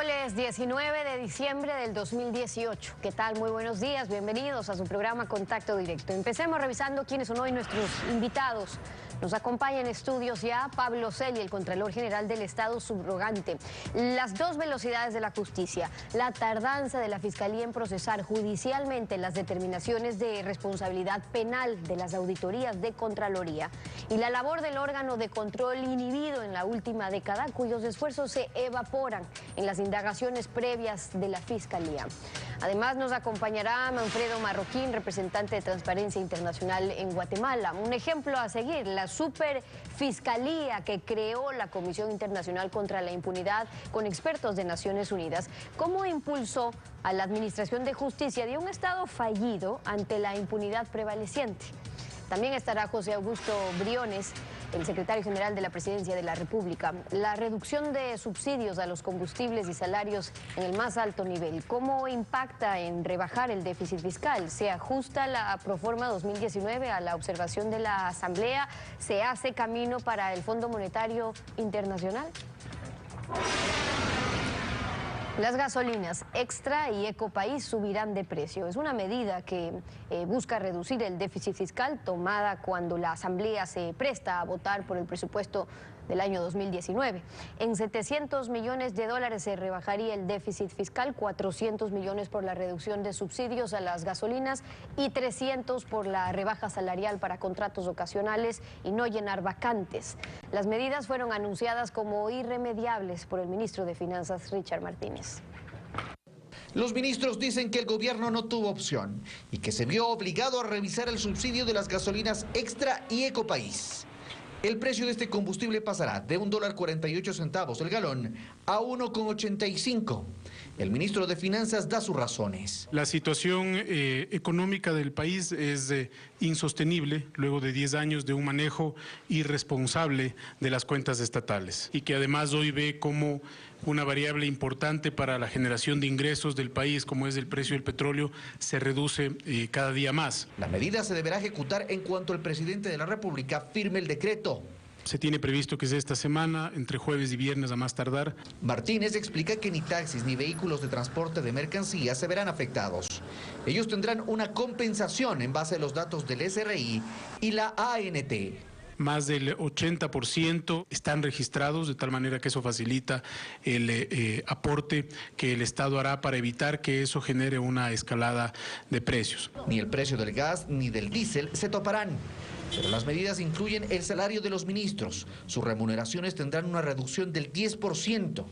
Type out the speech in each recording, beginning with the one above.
Miércoles 19 de diciembre del 2018. ¿Qué tal? Muy buenos días, bienvenidos a su programa Contacto Directo. Empecemos revisando quiénes son hoy nuestros invitados. Nos acompaña en estudios ya Pablo Celi, el Contralor General del Estado subrogante. Las dos velocidades de la justicia, la tardanza de la Fiscalía en procesar judicialmente las determinaciones de responsabilidad penal de las auditorías de Contraloría y la labor del órgano de control inhibido en la última década, cuyos esfuerzos se evaporan en las indagaciones previas de la Fiscalía. Además nos acompañará Manfredo Marroquín, representante de Transparencia Internacional en Guatemala. Un ejemplo a seguir, la superfiscalía que creó la Comisión Internacional contra la Impunidad con expertos de Naciones Unidas. ¿Cómo impulsó a la Administración de Justicia de un Estado fallido ante la impunidad prevaleciente? También estará José Augusto Briones, el secretario general de la Presidencia de la República. La reducción de subsidios a los combustibles y salarios en el más alto nivel, ¿cómo impacta en rebajar el déficit fiscal? ¿Se ajusta la Proforma 2019 a la observación de la Asamblea? ¿Se hace camino para el Fondo Monetario Internacional? Las gasolinas Extra y Ecopaís subirán de precio. Es una medida que busca reducir el déficit fiscal tomada cuando la Asamblea se presta a votar por el presupuesto del año 2019. En $700 millones se rebajaría el déficit fiscal, 400 millones por la reducción de subsidios a las gasolinas y 300 por la rebaja salarial para contratos ocasionales y no llenar vacantes. Las medidas fueron anunciadas como irremediables por el ministro de Finanzas, Richard Martínez. Los ministros dicen que el gobierno no tuvo opción y que se vio obligado a revisar el subsidio de las gasolinas Extra y Ecopaís. El precio de este combustible pasará de $1.48 el galón a $1.85. El ministro de Finanzas da sus razones. La situación económica del país es insostenible luego de 10 años de un manejo irresponsable de las cuentas estatales y que además hoy ve como una variable importante para la generación de ingresos del país, como es el precio del petróleo, se reduce cada día más. La medida se deberá ejecutar en cuanto el presidente de la República firme el decreto. Se tiene previsto que sea esta semana, entre jueves y viernes a más tardar. Martínez explica que ni taxis ni vehículos de transporte de mercancías se verán afectados. Ellos tendrán una compensación en base a los datos del SRI y la ANT. Más del 80% están registrados, de tal manera que eso facilita el aporte que el Estado hará para evitar que eso genere una escalada de precios. Ni el precio del gas ni del diésel se toparán. Pero las medidas incluyen el salario de los ministros. Sus remuneraciones tendrán una reducción del 10%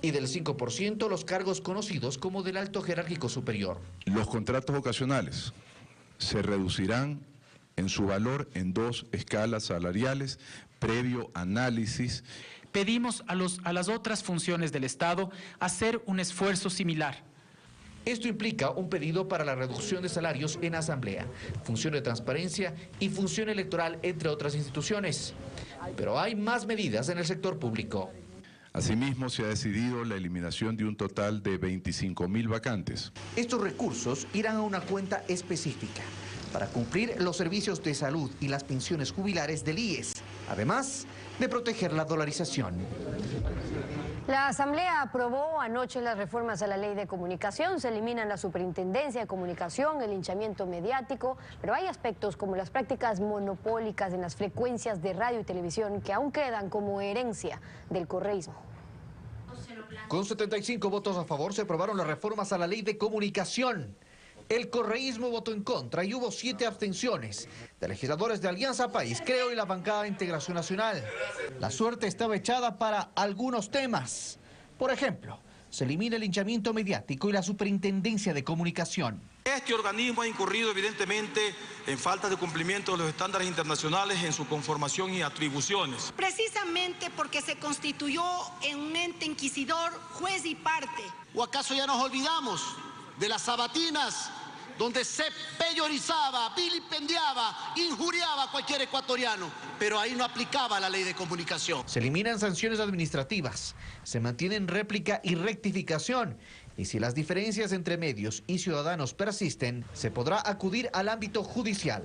y del 5% los cargos conocidos como del alto jerárquico superior. Los contratos ocasionales se reducirán en su valor en 2 escalas salariales, previo análisis. Pedimos a las otras funciones del Estado hacer un esfuerzo similar. Esto implica un pedido para la reducción de salarios en asamblea, función de transparencia y función electoral, entre otras instituciones. Pero hay más medidas en el sector público. Asimismo, se ha decidido la eliminación de un total de 25.000 vacantes. Estos recursos irán a una cuenta específica para cumplir los servicios de salud y las pensiones jubilares del IES, además de proteger la dolarización. La Asamblea aprobó anoche las reformas a la Ley de Comunicación. Se eliminan la Superintendencia de Comunicación, el linchamiento mediático, pero hay aspectos como las prácticas monopólicas en las frecuencias de radio y televisión que aún quedan como herencia del correísmo. Con 75 votos a favor se aprobaron las reformas a la Ley de Comunicación. El correísmo votó en contra y hubo 7 abstenciones de legisladores de Alianza País, Creo y la bancada de Integración Nacional. La suerte estaba echada para algunos temas. Por ejemplo, se elimina el linchamiento mediático y la Superintendencia de Comunicación. Este organismo ha incurrido evidentemente en falta de cumplimiento de los estándares internacionales en su conformación y atribuciones. Precisamente porque se constituyó en un ente inquisidor, juez y parte. ¿O acaso ya nos olvidamos de las sabatinas donde se peyorizaba, vilipendiaba, injuriaba a cualquier ecuatoriano? Pero ahí no aplicaba la Ley de Comunicación. Se eliminan sanciones administrativas, se mantienen réplica y rectificación, y si las diferencias entre medios y ciudadanos persisten, se podrá acudir al ámbito judicial.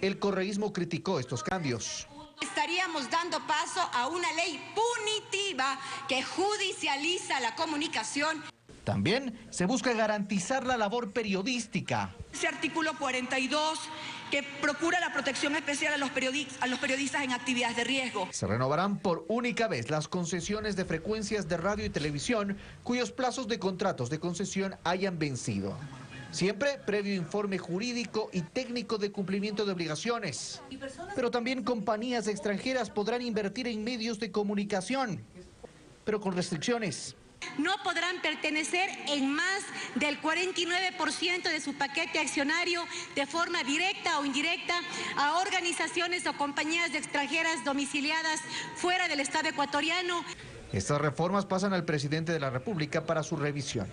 El correísmo criticó estos cambios. Estaríamos dando paso a una ley punitiva que judicializa la comunicación. También se busca garantizar la labor periodística. Ese artículo 42 que procura la protección especial a los periodistas en actividades de riesgo. Se renovarán por única vez las concesiones de frecuencias de radio y televisión cuyos plazos de contratos de concesión hayan vencido. Siempre previo informe jurídico y técnico de cumplimiento de obligaciones. Pero también compañías extranjeras podrán invertir en medios de comunicación, pero con restricciones. No podrán pertenecer en más del 49% de su paquete accionario de forma directa o indirecta a organizaciones o compañías extranjeras domiciliadas fuera del Estado ecuatoriano. Estas reformas pasan al presidente de la República para su revisión.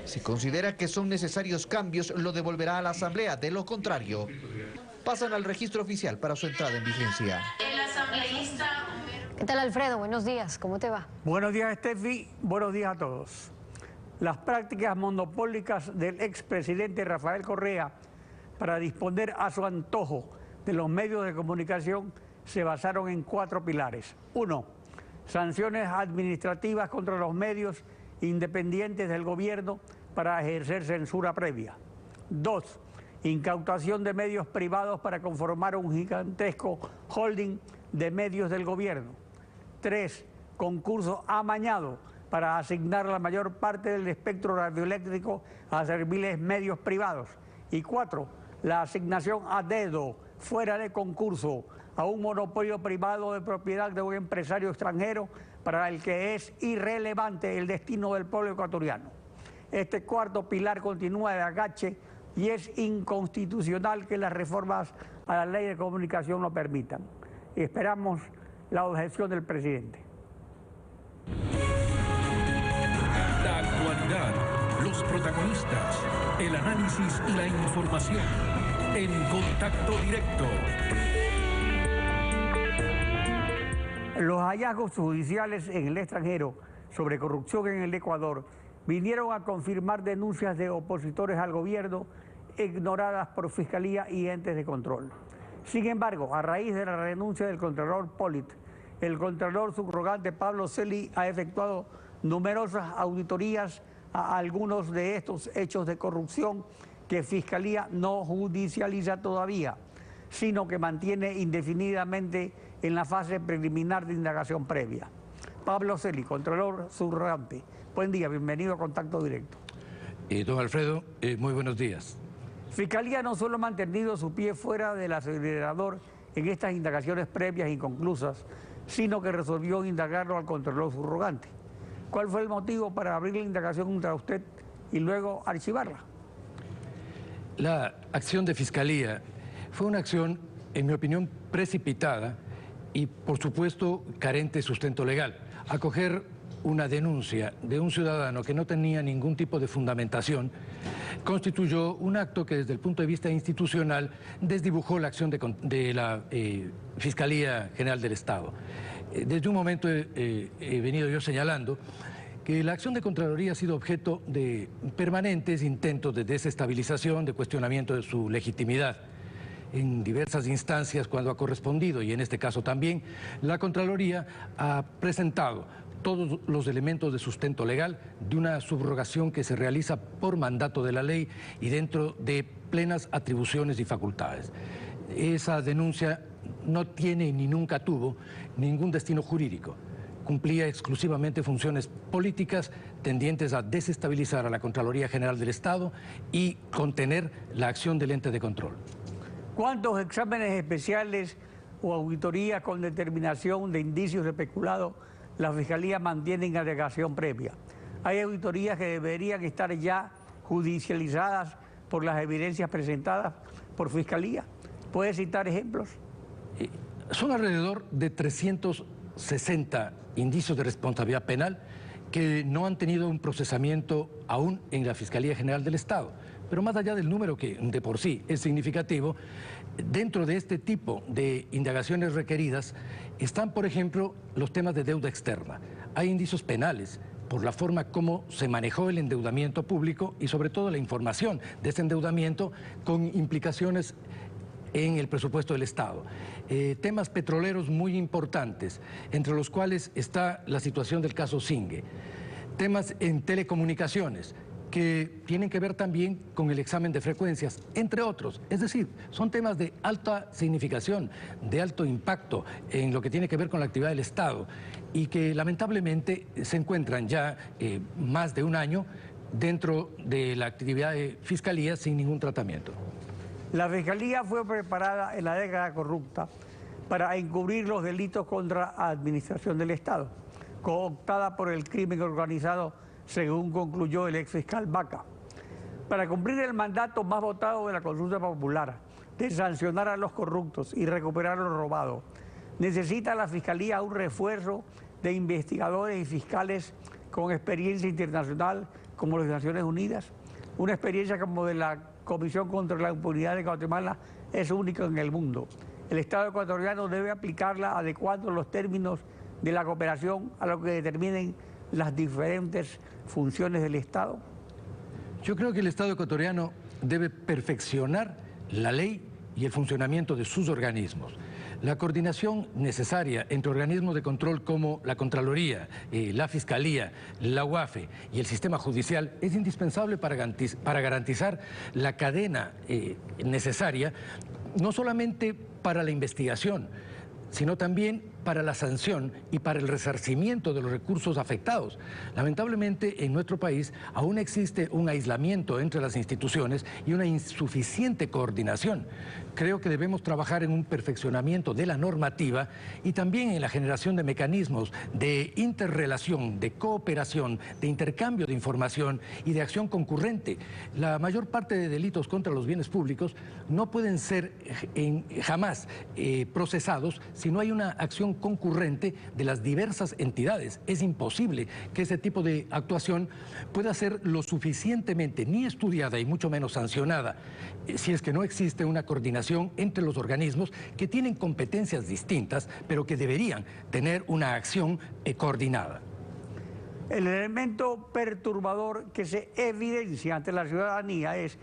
Si considera que son necesarios cambios, lo devolverá a la Asamblea. De lo contrario, pasan al registro oficial para su entrada en vigencia. ¿Qué tal, Alfredo? Buenos días, ¿cómo te va? Buenos días, Steffi. Buenos días a todos. Las prácticas monopólicas del expresidente Rafael Correa para disponer a su antojo de los medios de comunicación se basaron en 4 pilares. 1. Sanciones administrativas contra los medios independientes del gobierno para ejercer censura previa. 2. Incautación de medios privados para conformar un gigantesco holding de medios del gobierno. 3. Concurso amañado para asignar la mayor parte del espectro radioeléctrico a serviles medios privados. Y 4. La asignación a dedo, fuera de concurso, a un monopolio privado de propiedad de un empresario extranjero para el que es irrelevante el destino del pueblo ecuatoriano. Este 4.º pilar continúa de agache y es inconstitucional que las reformas a la ley de comunicación lo permitan. Esperamos la objeción del presidente. La actualidad, los protagonistas, el análisis y la información en Contacto Directo. Los hallazgos judiciales en el extranjero sobre corrupción en el Ecuador vinieron a confirmar denuncias de opositores al gobierno ignoradas por Fiscalía y entes de control. Sin embargo, a raíz de la renuncia del Contralor Pollitt, el Contralor subrogante Pablo Celi ha efectuado numerosas auditorías a algunos de estos hechos de corrupción que Fiscalía no judicializa todavía, sino que mantiene indefinidamente en la fase preliminar de indagación previa. Pablo Celi, Contralor subrogante. Buen día, bienvenido a Contacto Directo. Don Alfredo, muy buenos días. Fiscalía no solo ha mantenido su pie fuera del acelerador en estas indagaciones previas inconclusas, sino que resolvió indagarlo al Contralor subrogante. ¿Cuál fue el motivo para abrir la indagación contra usted y luego archivarla? La acción de Fiscalía fue una acción, en mi opinión, precipitada y, por supuesto, carente de sustento legal. Acoger una denuncia de un ciudadano que no tenía ningún tipo de fundamentación constituyó un acto que desde el punto de vista institucional desdibujó la acción de la Fiscalía General del Estado. Desde un momento he venido yo señalando que la acción de Contraloría ha sido objeto de permanentes intentos de desestabilización, de cuestionamiento de su legitimidad. En diversas instancias, cuando ha correspondido, y en este caso también, la Contraloría ha presentado todos los elementos de sustento legal de una subrogación que se realiza por mandato de la ley y dentro de plenas atribuciones y facultades. Esa denuncia no tiene ni nunca tuvo ningún destino jurídico. Cumplía exclusivamente funciones políticas tendientes a desestabilizar a la Contraloría General del Estado y contener la acción del ente de control. ¿Cuántos exámenes especiales o auditorías con determinación de indicios de peculado la Fiscalía mantiene en alegación previa? Hay auditorías que deberían estar ya judicializadas por las evidencias presentadas por Fiscalía. ¿Puede citar ejemplos? Son alrededor de 360 indicios de responsabilidad penal que no han tenido un procesamiento aún en la Fiscalía General del Estado. Pero más allá del número que de por sí es significativo, dentro de este tipo de indagaciones requeridas están, por ejemplo, los temas de deuda externa. Hay indicios penales por la forma como se manejó el endeudamiento público y sobre todo la información de ese endeudamiento con implicaciones en el presupuesto del Estado. Temas petroleros muy importantes, entre los cuales está la situación del caso Zingue. Temas en telecomunicaciones, que tienen que ver también con el examen de frecuencias, entre otros. Es decir, son temas de alta significación, de alto impacto en lo que tiene que ver con la actividad del Estado y que lamentablemente se encuentran ya más de un año dentro de la actividad de Fiscalía sin ningún tratamiento. La Fiscalía fue preparada en la década corrupta para encubrir los delitos contra la administración del Estado, cooptada por el crimen organizado, según concluyó el exfiscal Vaca. Para cumplir el mandato más votado de la consulta popular, de sancionar a los corruptos y recuperar lo robado, necesita la Fiscalía un refuerzo de investigadores y fiscales con experiencia internacional, como las Naciones Unidas. Una experiencia como de la Comisión contra la Impunidad de Guatemala es única en el mundo. El Estado ecuatoriano debe aplicarla adecuando los términos de la cooperación a lo que determinen las diferentes funciones del Estado. Yo creo que el Estado ecuatoriano debe perfeccionar la ley y el funcionamiento de sus organismos. La coordinación necesaria entre organismos de control como la Contraloría, la Fiscalía, la UAFE y el sistema judicial es indispensable para garantizar la cadena necesaria, no solamente para la investigación, sino también para la sanción y para el resarcimiento de los recursos afectados. Lamentablemente, en nuestro país aún existe un aislamiento entre las instituciones y una insuficiente coordinación. Creo que debemos trabajar en un perfeccionamiento de la normativa y también en la generación de mecanismos de interrelación, de cooperación, de intercambio de información y de acción concurrente. La mayor parte de delitos contra los bienes públicos no pueden ser jamás procesados si no hay una acción concurrente de las diversas entidades. Es imposible que ese tipo de actuación pueda ser lo suficientemente ni estudiada y mucho menos sancionada si es que no existe una coordinación entre los organismos que tienen competencias distintas, pero que deberían tener una acción coordinada. El elemento perturbador que se evidencia ante la ciudadanía es,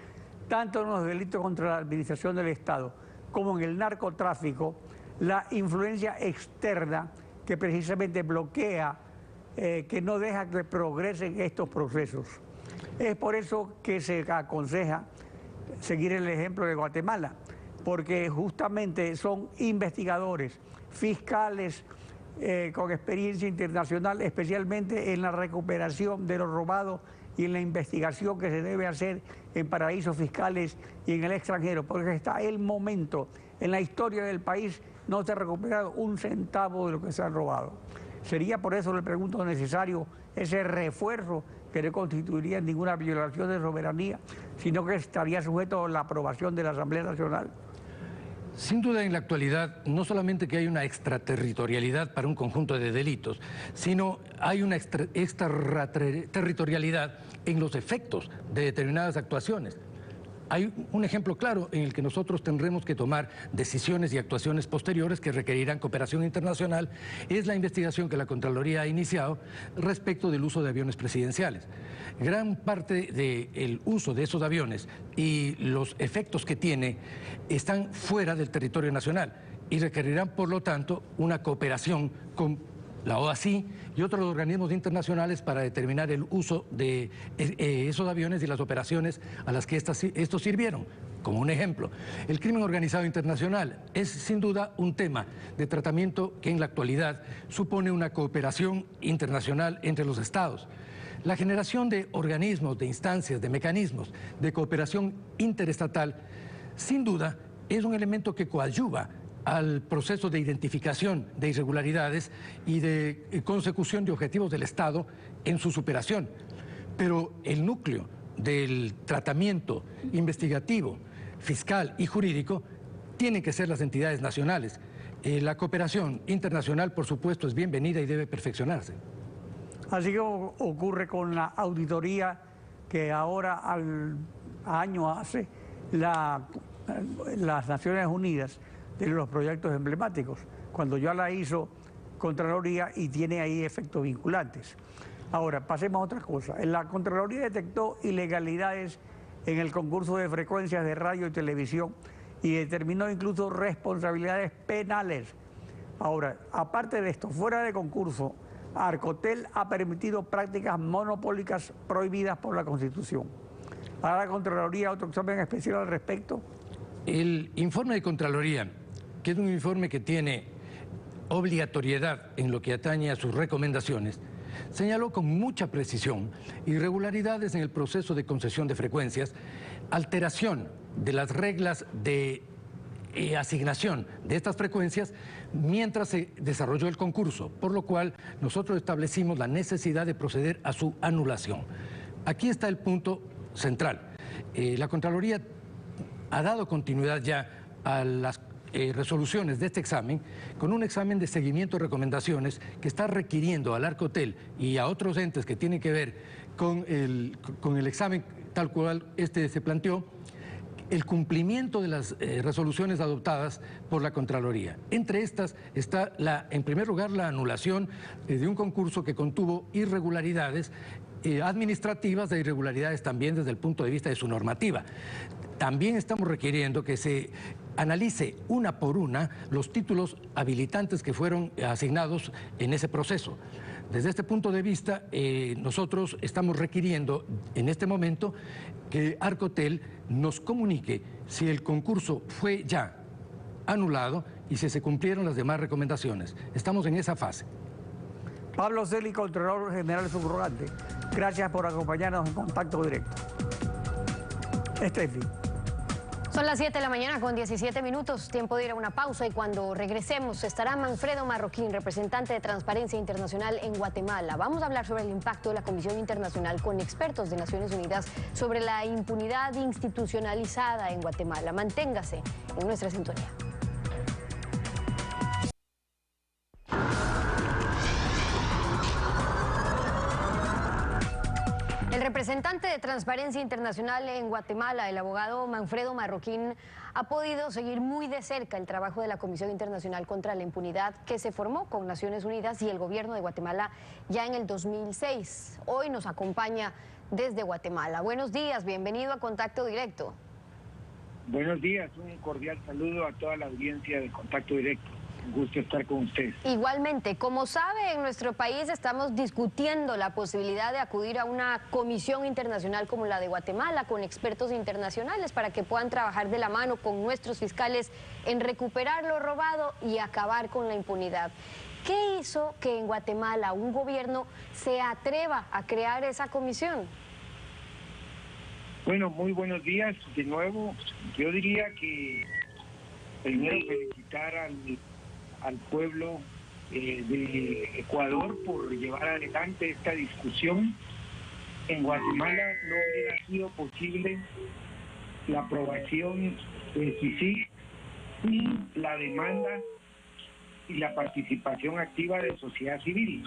tanto en los delitos contra la administración del Estado como en el narcotráfico, la influencia externa que precisamente bloquea, que no deja que progresen estos procesos. Es por eso que se aconseja seguir el ejemplo de Guatemala, porque justamente son investigadores, fiscales con experiencia internacional, especialmente en la recuperación de lo robado y en la investigación que se debe hacer en paraísos fiscales y en el extranjero, porque está el momento en la historia del país no se ha recuperado un centavo de lo que se ha robado. Sería por eso, le pregunto, necesario ese refuerzo que no constituiría ninguna violación de soberanía, sino que estaría sujeto a la aprobación de la Asamblea Nacional. Sin duda, en la actualidad, no solamente que hay una extraterritorialidad para un conjunto de delitos, sino hay una extraterritorialidad en los efectos de determinadas actuaciones. Hay un ejemplo claro en el que nosotros tendremos que tomar decisiones y actuaciones posteriores que requerirán cooperación internacional, es la investigación que la Contraloría ha iniciado respecto del uso de aviones presidenciales. Gran parte del uso de esos aviones y los efectos que tiene están fuera del territorio nacional y requerirán, por lo tanto, una cooperación con la OACI y otros organismos internacionales para determinar el uso de esos aviones y las operaciones a las que estos sirvieron. Como un ejemplo, el crimen organizado internacional es sin duda un tema de tratamiento que en la actualidad supone una cooperación internacional entre los estados. La generación de organismos, de instancias, de mecanismos de cooperación interestatal, sin duda, es un elemento que coadyuva al proceso de identificación de irregularidades y de consecución de objetivos del Estado en su superación. Pero el núcleo del tratamiento investigativo, fiscal y jurídico tienen que ser las entidades nacionales. La cooperación internacional, por supuesto, es bienvenida y debe perfeccionarse. Así que ocurre con la auditoría que ahora año hace las Naciones Unidas de los proyectos emblemáticos, cuando ya la hizo Contraloría y tiene ahí efectos vinculantes. Ahora, pasemos a otra cosa. La Contraloría detectó ilegalidades en el concurso de frecuencias de radio y televisión y determinó incluso responsabilidades penales. Ahora, aparte de esto, fuera de concurso, Arcotel ha permitido prácticas monopólicas prohibidas por la Constitución. ¿Hará la Contraloría otro examen especial al respecto? El informe de Contraloría, que es un informe que tiene obligatoriedad en lo que atañe a sus recomendaciones, señaló con mucha precisión irregularidades en el proceso de concesión de frecuencias, alteración de las reglas de asignación de estas frecuencias mientras se desarrolló el concurso, por lo cual nosotros establecimos la necesidad de proceder a su anulación. Aquí está el punto central. La Contraloría ha dado continuidad ya a las resoluciones de este examen con un examen de seguimiento de recomendaciones que está requiriendo al Arcotel y a otros entes que tienen que ver con el examen tal cual este se planteó, el cumplimiento de las resoluciones adoptadas por la Contraloría. Entre estas está, en primer lugar, la anulación de un concurso que contuvo irregularidades administrativas e irregularidades también desde el punto de vista de su normativa. También estamos requiriendo que se analice una por una los títulos habilitantes que fueron asignados en ese proceso. Desde este punto de vista, nosotros estamos requiriendo en este momento que Arcotel nos comunique si el concurso fue ya anulado y si se cumplieron las demás recomendaciones. Estamos en esa fase. Pablo Celi, Contralor General Subrogante, gracias por acompañarnos en Contacto Directo. Estefi. Son las 7 de la mañana con 17 minutos, tiempo de ir a una pausa y cuando regresemos estará Manfredo Marroquín, representante de Transparencia Internacional en Guatemala. Vamos a hablar sobre el impacto de la Comisión Internacional con expertos de Naciones Unidas sobre la impunidad institucionalizada en Guatemala. Manténgase en nuestra sintonía. El representante de Transparencia Internacional en Guatemala, el abogado Manfredo Marroquín, ha podido seguir muy de cerca el trabajo de la Comisión Internacional contra la Impunidad que se formó con Naciones Unidas y el gobierno de Guatemala ya en el 2006. Hoy nos acompaña desde Guatemala. Buenos días, bienvenido a Contacto Directo. Buenos días, un cordial saludo a toda la audiencia de Contacto Directo. Un gusto estar con ustedes. Igualmente, como sabe, en nuestro país estamos discutiendo la posibilidad de acudir a una comisión internacional como la de Guatemala, con expertos internacionales para que puedan trabajar de la mano con nuestros fiscales en recuperar lo robado y acabar con la impunidad. ¿Qué hizo que en Guatemala un gobierno se atreva a crear esa comisión? Bueno, muy buenos días de nuevo. Yo diría que primero felicitar al pueblo de Ecuador por llevar adelante esta discusión. En Guatemala no hubiera sido posible la aprobación de CICIG sin la demanda y la participación activa de sociedad civil.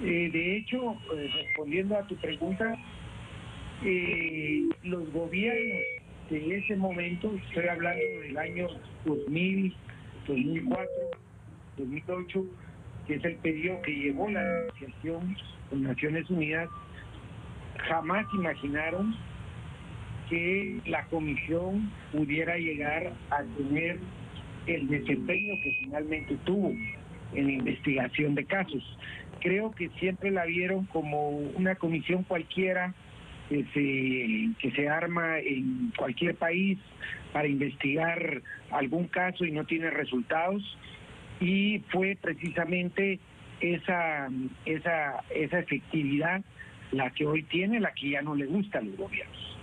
De hecho, respondiendo a tu pregunta, los gobiernos de ese momento, estoy hablando del año 2000, 2004, 2008, que es el periodo que llevó la negociación con Naciones Unidas, jamás imaginaron que la comisión pudiera llegar a tener el desempeño que finalmente tuvo en la investigación de casos. Creo que siempre la vieron como una comisión cualquiera que se arma en cualquier país para investigar algún caso y no tiene resultados, y fue precisamente esa efectividad la que hoy tiene, la que ya no le gusta a los gobiernos.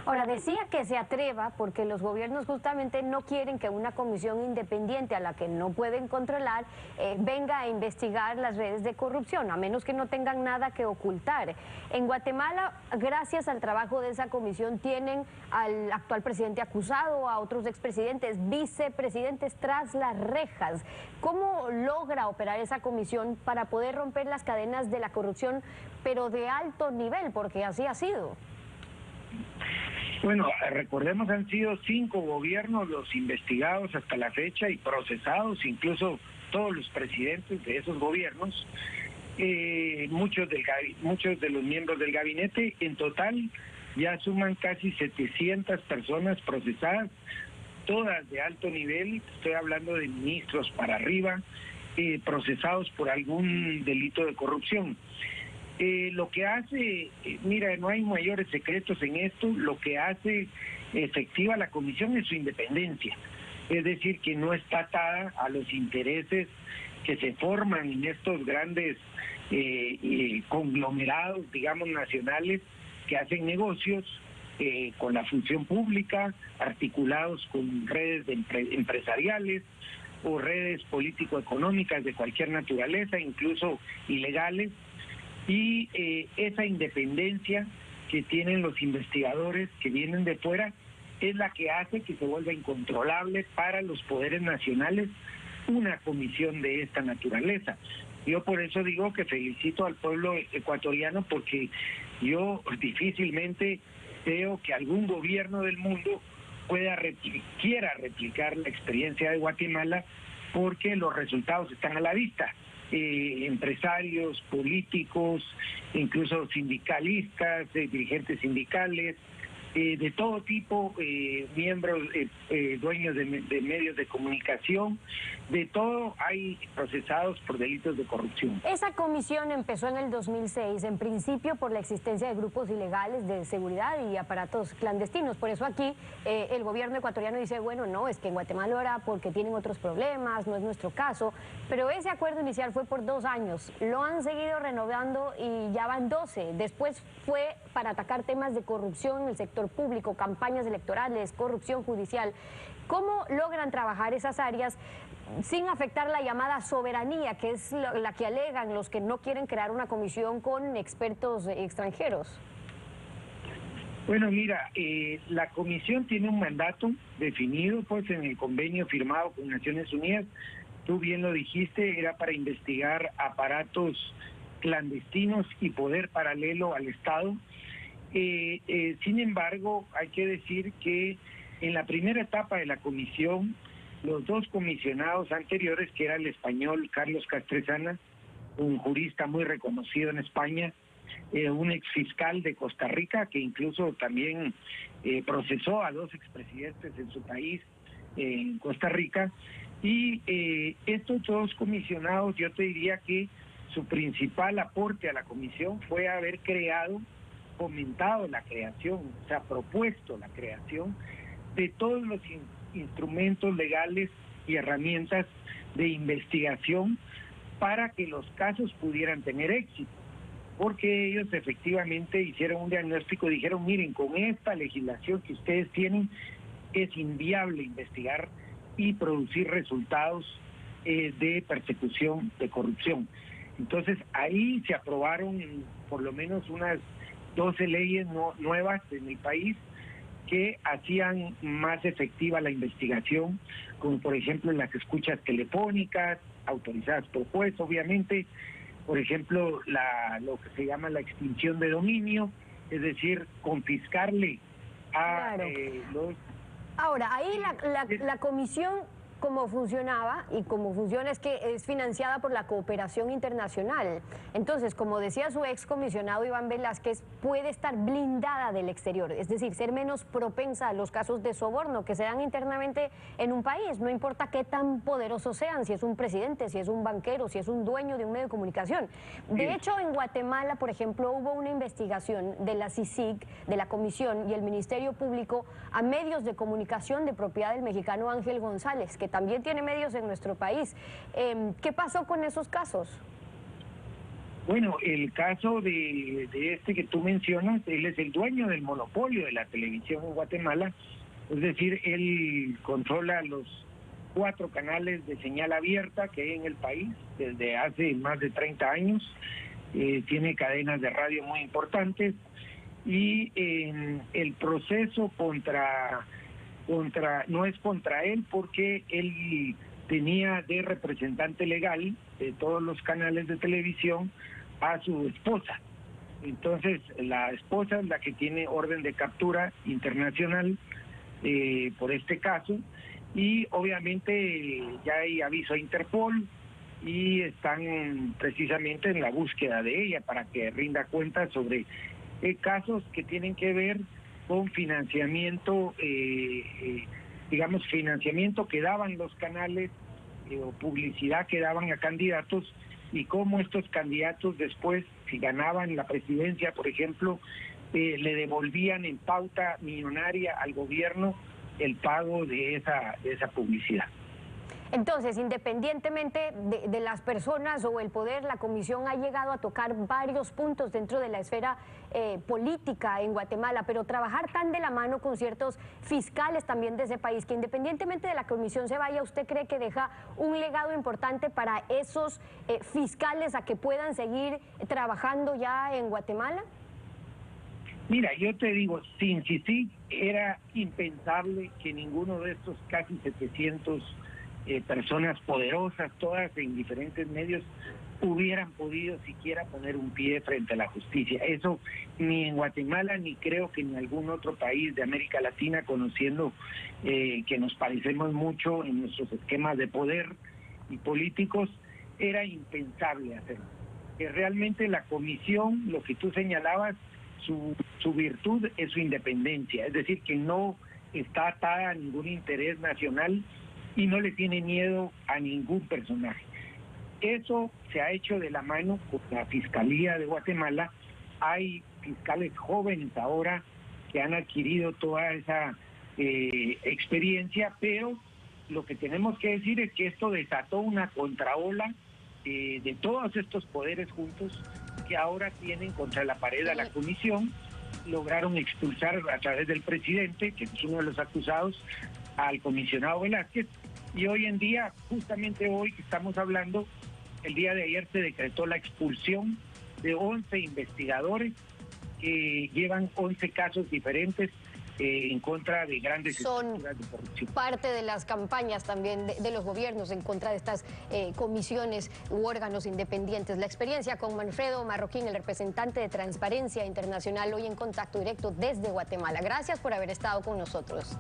Ahora, decía que se atreva porque los gobiernos justamente no quieren que una comisión independiente a la que no pueden controlar venga a investigar las redes de corrupción, a menos que no tengan nada que ocultar. En Guatemala, gracias al trabajo de esa comisión, tienen al actual presidente acusado, a otros expresidentes, vicepresidentes tras las rejas. ¿Cómo logra operar esa comisión para poder romper las cadenas de la corrupción, pero de alto nivel, porque así ha sido? Bueno, recordemos, han sido 5 gobiernos los investigados hasta la fecha y procesados, incluso todos los presidentes de esos gobiernos, muchos de los miembros del gabinete. En total ya suman casi 700 personas procesadas todas de alto nivel, estoy hablando de ministros para arriba, procesados por algún delito de corrupción. Lo que hace, mira, no hay mayores secretos en esto, lo que hace efectiva la comisión es su independencia, es decir, que no está atada a los intereses que se forman en estos grandes conglomerados, digamos, nacionales, que hacen negocios con la función pública, articulados con redes empresariales o redes político-económicas de cualquier naturaleza, incluso ilegales, y esa independencia que tienen los investigadores que vienen de fuera es la que hace que se vuelva incontrolable para los poderes nacionales una comisión de esta naturaleza. Yo por eso digo que felicito al pueblo ecuatoriano, porque yo difícilmente veo que algún gobierno del mundo quiera replicar la experiencia de Guatemala, porque los resultados están a la vista. Empresarios, políticos, incluso sindicalistas, dirigentes sindicales, de todo tipo, miembros, dueños de medios de comunicación, de todo hay procesados por delitos de corrupción. Esa comisión empezó en el 2006, en principio por la existencia de grupos ilegales de seguridad y aparatos clandestinos. Por eso aquí el gobierno ecuatoriano dice, bueno, no, es que en Guatemala ahora porque tienen otros problemas, no es nuestro caso. Pero ese acuerdo inicial fue por 2 años, lo han seguido renovando y ya van 12. Después fue para atacar temas de corrupción en el sector público, campañas electorales, corrupción judicial. ¿Cómo logran trabajar esas áreas sin afectar la llamada soberanía, que es la que alegan los que no quieren crear una comisión con expertos extranjeros? Bueno, mira, la comisión tiene un mandato definido pues en el convenio firmado con Naciones Unidas. Tú bien lo dijiste, era para investigar aparatos clandestinos y poder paralelo al Estado. Sin embargo, hay que decir que en la primera etapa de la comisión, los 2 comisionados anteriores, que era el español Carlos Castresana, un jurista muy reconocido en España, un exfiscal de Costa Rica, que incluso también procesó a 2 expresidentes en su país, en Costa Rica, y estos 2 comisionados, yo te diría que su principal aporte a la comisión fue haber fomentado la creación, o sea, propuesto la creación de todos los instrumentos legales y herramientas de investigación para que los casos pudieran tener éxito, porque ellos efectivamente hicieron un diagnóstico y dijeron, miren, con esta legislación que ustedes tienen es inviable investigar y producir resultados de persecución de corrupción. Entonces ahí se aprobaron por lo menos unas 12 leyes nuevas en el país que hacían más efectiva la investigación, como por ejemplo las escuchas telefónicas, autorizadas por juez, obviamente, por ejemplo, lo que se llama la extinción de dominio, es decir, confiscarle a los... Ahora, ahí la comisión, como funcionaba y como funciona, es que es financiada por la cooperación internacional. Entonces, como decía su excomisionado Iván Velázquez, puede estar blindada del exterior, es decir, ser menos propensa a los casos de soborno que se dan internamente en un país, no importa qué tan poderosos sean, si es un presidente, si es un banquero, si es un dueño de un medio de comunicación. De hecho, en Guatemala, por ejemplo, hubo una investigación de la CICIG, de la Comisión y el Ministerio Público a medios de comunicación de propiedad del mexicano Ángel González, que también tiene medios en nuestro país. ¿Qué pasó con esos casos? Bueno, el caso de este que tú mencionas, él es el dueño del monopolio de la televisión en Guatemala, es decir, él controla los 4 canales de señal abierta que hay en el país desde hace más de 30 años, tiene cadenas de radio muy importantes y el proceso no es contra él porque él tenía de representante legal de todos los canales de televisión a su esposa. Entonces la esposa es la que tiene orden de captura internacional por este caso y obviamente ya hay aviso a Interpol y están precisamente en la búsqueda de ella para que rinda cuenta sobre casos que tienen que ver con financiamiento digamos, financiamiento que daban los canales o publicidad que daban a candidatos, y cómo estos candidatos después, si ganaban la presidencia, por ejemplo, le devolvían en pauta millonaria al gobierno el pago de esa publicidad. Entonces, independientemente de las personas o el poder, la comisión ha llegado a tocar varios puntos dentro de la esfera política en Guatemala, pero trabajar tan de la mano con ciertos fiscales también de ese país, que independientemente de la comisión se vaya, ¿usted cree que deja un legado importante para esos fiscales a que puedan seguir trabajando ya en Guatemala? Mira, yo te digo, sin CICIG era impensable que ninguno de estos casi 700 personas poderosas, todas en diferentes medios, hubieran podido siquiera poner un pie frente a la justicia. Eso ni en Guatemala, ni creo que en algún otro país de América Latina, conociendo que nos parecemos mucho en nuestros esquemas de poder y políticos, era impensable hacerlo. Que realmente la comisión, lo que tú señalabas, su virtud es su independencia, es decir, que no está atada a ningún interés nacional y no le tiene miedo a ningún personaje. Eso se ha hecho de la mano con la Fiscalía de Guatemala. Hay fiscales jóvenes ahora que han adquirido toda esa experiencia, pero lo que tenemos que decir es que esto desató una contraola de todos estos poderes juntos que ahora tienen contra la pared a la comisión. Lograron expulsar a través del presidente, que es uno de los acusados, al comisionado Velázquez, y hoy en día, justamente hoy que estamos hablando, el día de ayer se decretó la expulsión de 11 investigadores que llevan 11 casos diferentes en contra de grandes estructuras de corrupción. Parte de las campañas también de los gobiernos en contra de estas comisiones u órganos independientes. La experiencia con Manfredo Marroquín, el representante de Transparencia Internacional, hoy en contacto directo desde Guatemala. Gracias por haber estado con nosotros.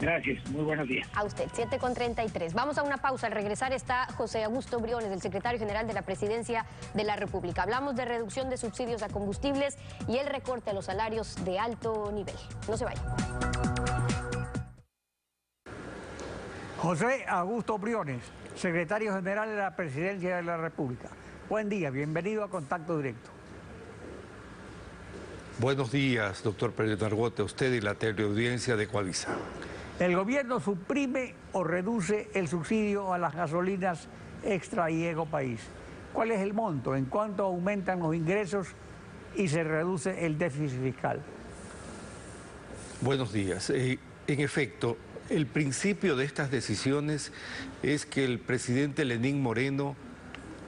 Gracias, muy buenos días. A usted, 7:33. Vamos a una pausa. Al regresar está José Augusto Briones, el secretario general de la Presidencia de la República. Hablamos de reducción de subsidios a combustibles y el recorte a los salarios de alto nivel. No se vaya. José Augusto Briones, secretario general de la Presidencia de la República. Buen día, bienvenido a Contacto Directo. Buenos días, doctor Pérez Nargote, a usted y la teleaudiencia de Coavisa. El gobierno suprime o reduce el subsidio a las gasolinas Extra y Ego País. ¿Cuál es el monto? ¿En cuánto aumentan los ingresos y se reduce el déficit fiscal? Buenos días. En efecto, el principio de estas decisiones es que el presidente Lenín Moreno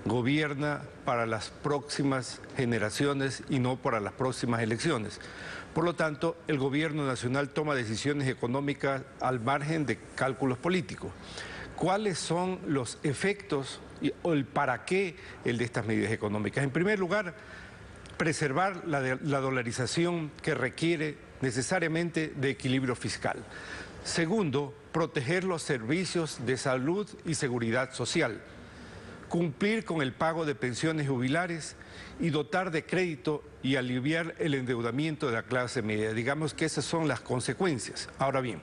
gobierna para las próximas generaciones y no para las próximas elecciones. Por lo tanto, el gobierno nacional toma decisiones económicas al margen de cálculos políticos. ¿Cuáles son los efectos o el para qué de estas medidas económicas? En primer lugar, preservar la dolarización que requiere necesariamente de equilibrio fiscal. Segundo, proteger los servicios de salud y seguridad social. Cumplir con el pago de pensiones jubilares y dotar de crédito y aliviar el endeudamiento de la clase media. Digamos que esas son las consecuencias. Ahora bien,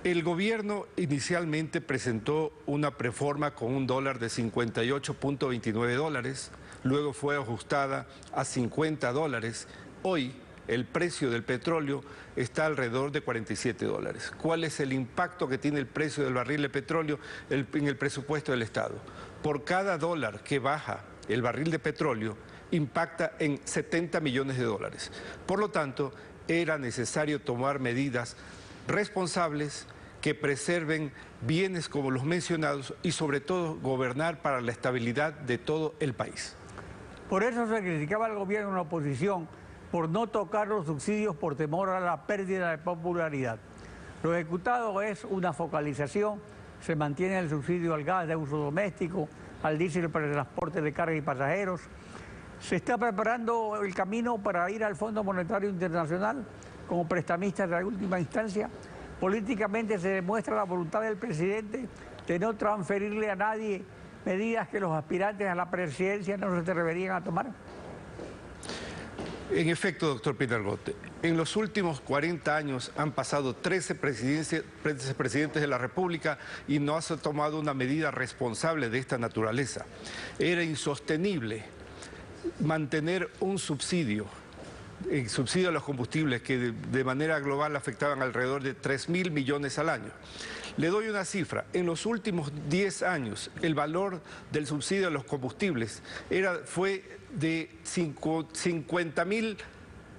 el gobierno inicialmente presentó una preforma con un dólar de 58.29 dólares, luego fue ajustada a 50 dólares. Hoy el precio del petróleo está alrededor de 47 dólares. ¿Cuál es el impacto que tiene el precio del barril de petróleo en el presupuesto del Estado? Por cada dólar que baja el barril de petróleo, impacta en 70 millones de dólares. Por lo tanto, era necesario tomar medidas responsables que preserven bienes como los mencionados y sobre todo gobernar para la estabilidad de todo el país. Por eso se criticaba al gobierno en la oposición por no tocar los subsidios por temor a la pérdida de popularidad. Lo ejecutado es una focalización, se mantiene el subsidio al gas de uso doméstico, al diésel para el transporte de carga y pasajeros. Se está preparando el camino para ir al Fondo Monetario Internacional como prestamistas de la última instancia. Políticamente se demuestra la voluntad del presidente de no transferirle a nadie medidas que los aspirantes a la presidencia no se atreverían a tomar. En efecto, doctor Pinargote, en los últimos 40 años han pasado 13 presidentes de la República y no se ha tomado una medida responsable de esta naturaleza. Era insostenible mantener un subsidio, el subsidio a los combustibles que de manera global afectaban alrededor de 3.000 millones al año. Le doy una cifra. En los últimos 10 años, el valor del subsidio a los combustibles fue de 50.000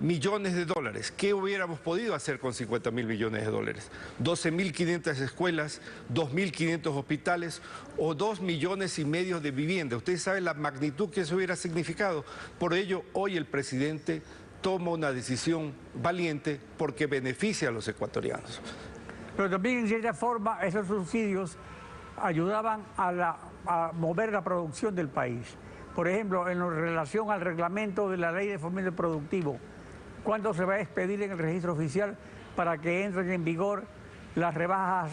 millones de dólares. ¿Qué hubiéramos podido hacer con 50.000 millones de dólares? 12.500 escuelas, 2.500 hospitales o 2,5 millones de viviendas. Usted sabe la magnitud que eso hubiera significado. Por ello, hoy el presidente toma una decisión valiente porque beneficia a los ecuatorianos. Pero también, en cierta forma, esos subsidios ayudaban a mover la producción del país. Por ejemplo, en relación al reglamento de la Ley de Fomento Productivo, ¿cuándo se va a expedir en el registro oficial para que entren en vigor las rebajas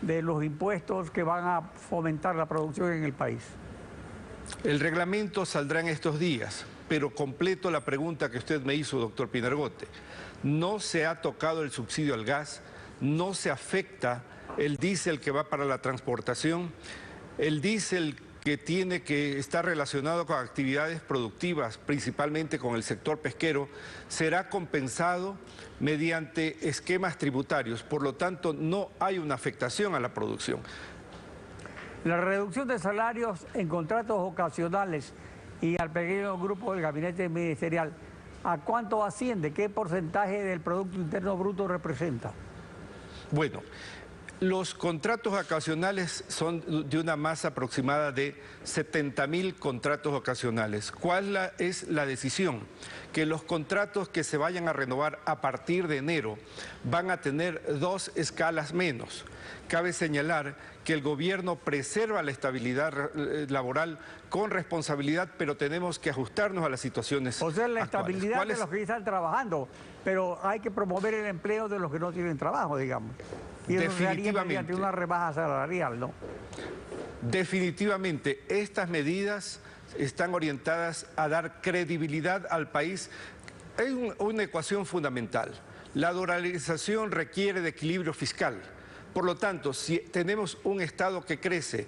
de los impuestos que van a fomentar la producción en el país? El reglamento saldrá en estos días, pero completo la pregunta que usted me hizo, doctor Pinargote. No se ha tocado el subsidio al gas, no se afecta el diésel que va para la transportación, el diésel que está relacionado con actividades productivas, principalmente con el sector pesquero, será compensado mediante esquemas tributarios. Por lo tanto, no hay una afectación a la producción. La reducción de salarios en contratos ocasionales y al pequeño grupo del gabinete ministerial, ¿a cuánto asciende? ¿Qué porcentaje del Producto Interno Bruto representa? Bueno, los contratos ocasionales son de una masa aproximada de 70.000 contratos ocasionales. ¿Cuál es la decisión? Que los contratos que se vayan a renovar a partir de enero van a tener 2 escalas menos. Cabe señalar que el gobierno preserva la estabilidad laboral con responsabilidad, pero tenemos que ajustarnos a las situaciones O sea, la actuales. estabilidad de los que están trabajando, pero hay que promover el empleo de los que no tienen trabajo, digamos. Y eso se haría mediante una rebaja salarial, ¿no? Definitivamente, estas medidas están orientadas a dar credibilidad al país. Hay una ecuación fundamental. La dolarización requiere de equilibrio fiscal. Por lo tanto, si tenemos un Estado que crece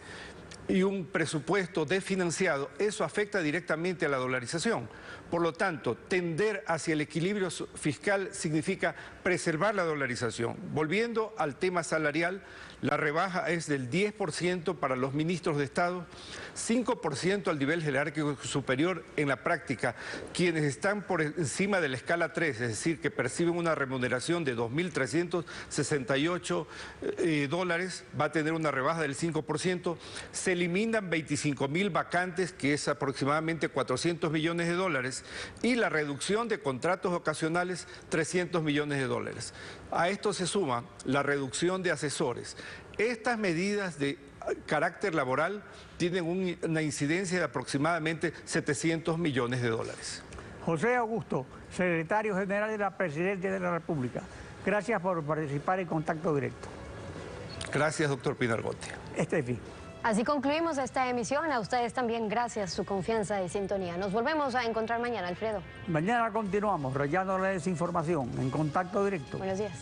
y un presupuesto desfinanciado, eso afecta directamente a la dolarización. Por lo tanto, tender hacia el equilibrio fiscal significa preservar la dolarización. Volviendo al tema salarial, la rebaja es del 10% para los ministros de Estado, 5% al nivel jerárquico superior. En la práctica, quienes están por encima de la escala 3, es decir, que perciben una remuneración de 2.368 dólares, va a tener una rebaja del 5%. Se eliminan 25.000 vacantes, que es aproximadamente 400 millones de dólares, y la reducción de contratos ocasionales, 300 millones de dólares. A esto se suma la reducción de asesores. Estas medidas de carácter laboral tienen una incidencia de aproximadamente 700 millones de dólares. José Augusto, secretario general de la Presidencia de la República, gracias por participar en Contacto Directo. Gracias, doctor Pinargote. Estefi. Así concluimos esta emisión. A ustedes también gracias su confianza y sintonía. Nos volvemos a encontrar mañana, Alfredo. Mañana continuamos rayando la desinformación en Contacto Directo. Buenos días.